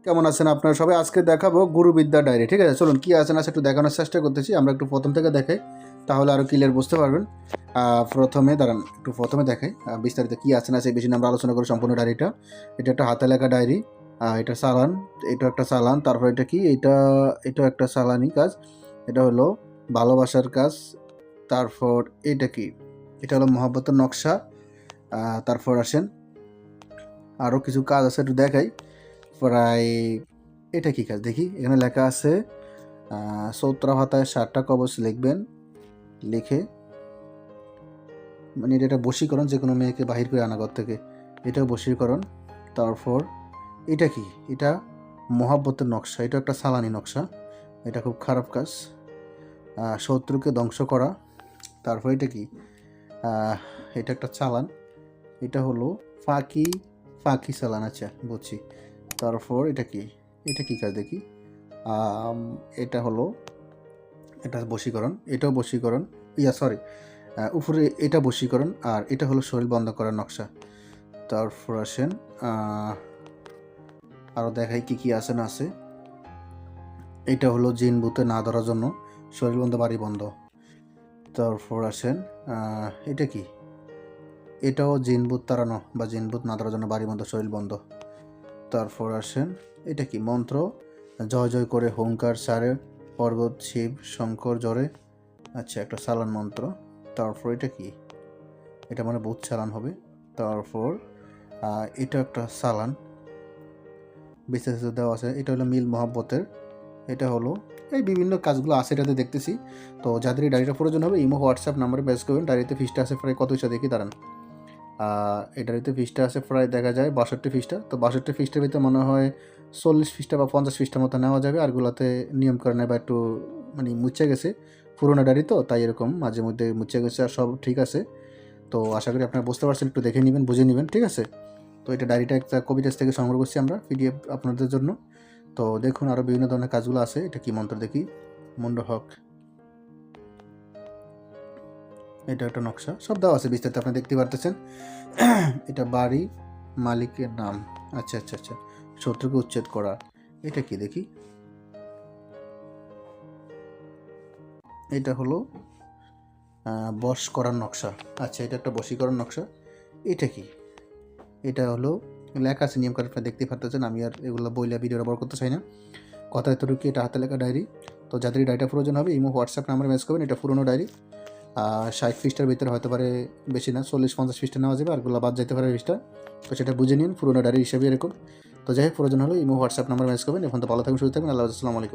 কেমন আছেন আপনারা সবাই? আজকে দেখাবো গুরুবিদ্যা ডায়েরি। ঠিক আছে, চলুন কি আছে না আছে একটু দেখানোর চেষ্টা করতেছি। আমরা একটু প্রথম থেকে দেখাই, তাহলে আরও ক্লিয়ার বুঝতে পারবেন। প্রথমে দাঁড়ান, একটু প্রথমে দেখাই বিস্তারিত কি আছে না আছে এই বিষয়ে আমরা আলোচনা করি সম্পূর্ণ ডায়েরিটা। এটা একটা হাতে লেখা ডায়েরি। এটা চালান, এটা একটা চালান। তারপর এটা কি, এটা একটা চালানি কাজ। এটা হলো ভালোবাসার কাজ। তারপর এটা কি, এটা হলো মহব্বতের নকশা। তারপর আসেন আরও কিছু কাজ আছে, একটু দেখাই। প্রায় এটা কি কাজ দেখি, এখানে লেখা আছে সৌত্রা ভাতায় 7টা কবচ লিখবেন, লিখে মানে এটা বশীকরণ, যে কোনো মেয়েকে বাহির করে আনা ঘর থেকে, এটাও বশীকরণ। তারপর এটা কি, এটা মহাব্বতের নকশা, এটা একটা সালানি নকশা, এটা খুব খারাপ কাজ। শত্রুকে ধ্বংস করা। তারপর এটা কি, এটা একটা চালান, এটা হলো ফাঁকি ফাঁকি চালান, আচ্ছা বুঝছি। তারপর এটা কি, এটা কি কাজ দেখি, এটা হলো, এটা বশীকরণ, এটাও বশীকরণ, সরি, উপরে এটা বশীকরণ, আর এটা হলো শরীর বন্ধ করার নকশা। তারপর আসেন আরও দেখাই কি কি আছে না আছে। এটা হলো জিন ভূতে না ধরার জন্য, শরীর বন্ধ বাড়ি বন্ধ। তারপর আসেন এটা কি, এটাও জিন ভূত তাড়ানো বা জিন ভূত না ধরার জন্য বাড়ি বন্ধ শরীর বন্ধ। তারপর আসেন এটা কি, মন্ত্র জয় জয় করে হুঙ্কার সারে পর্বত শিব শঙ্কর জরে, আচ্ছা একটা চালান মন্ত্র। তারপর এটা কি, এটা মানে ভূত চালান হবে। তারপর এটা একটা চালান, বিস্তারিত দেওয়া আছে। এটা হলো মিল মহব্বতের, এটা হলো এই বিভিন্ন কাজগুলো আছে এটাতে দেখতেছি। তো যাদের এই ডায়েরিটা প্রয়োজন হবে ইমো হোয়াটসঅ্যাপ নাম্বারে মেসেজ করবেন। ডায়েরিতে ফিসটা আছে প্রায় কত পয়সা দেখি দাঁড়ান। এই ডায়েরিতে ফিসটা আছে প্রায় দেখা যায় 62 পৃষ্ঠা। তো 62 পৃষ্ঠার ভিতরে মনে হয় 40 পৃষ্ঠা বা 50 পৃষ্ঠার মতো নেওয়া যাবে। আরগুলোতে নিয়ম করে নেয় বা একটু মানে মুছে গেছে, পুরোনো ডায়েরি তো তাই এরকম মাঝে মধ্যে মুছে গেছে, আর সব ঠিক আছে। তো আশা করি আপনারা বুঝতে পারছেন, একটু দেখে নেবেন, বুঝে নেবেন, ঠিক আছে। তো এটা ডায়েরিটা একটা কবিতাস থেকে সংগ্রহ করছি আমরা, পিডিএফ আপনাদের জন্য। তো দেখুন আরও বিভিন্ন ধরনের কাজগুলো আছে। এটা কি মন্ত্র দেখি, মুন্ড হক, এটা একটা নকশা, সব দেওয়া আছে বিস্তারিত আপনি দেখতে পারতেছেন। এটা বাড়ি মালিকের নাম, আচ্ছা আচ্ছা আচ্ছা, শত্রুকে উচ্ছেদ করা। এটা কি দেখি, এটা হলো বশ করার নকশা, আচ্ছা এটা একটা বশীকরণ নকশা। এটা কি, এটা হলো লেখা আছে নিয়ম করে আপনারা দেখতে পারতেছেন। আমি আর এগুলো বইলে ভিডিওটা বড় করতে চাই না, কথা এতটুকু। এটা হাতে লেখা ডায়েরি। তো যাদের ডায়েরিটা প্রয়োজন হবে ইমো হোয়াটসঅ্যাপ নাম্বারে মেসেজ করবেন। এটা পুরোনো ডায়েরি, 60 পৃষ্ঠার ভিতরে হতে পারে, বেশি না 40-50 পৃষ্ঠা নেওয়া যাবে, আরগুলো বাদ যেতে পারে পৃষ্ঠা। তো সেটা বুঝে নিন, পুরোনো ডায়েরি হিসেবে এরকম। তো যাই হোক, প্রয়োজন হলে ইমো হোয়াটসঅ্যাপ নাম্বার মেসেজ করবেন। এখন তো ভালো থাকবেন, সুস্থ থাকবেন। আল্লাহ, আসসালামু আলাইকুম।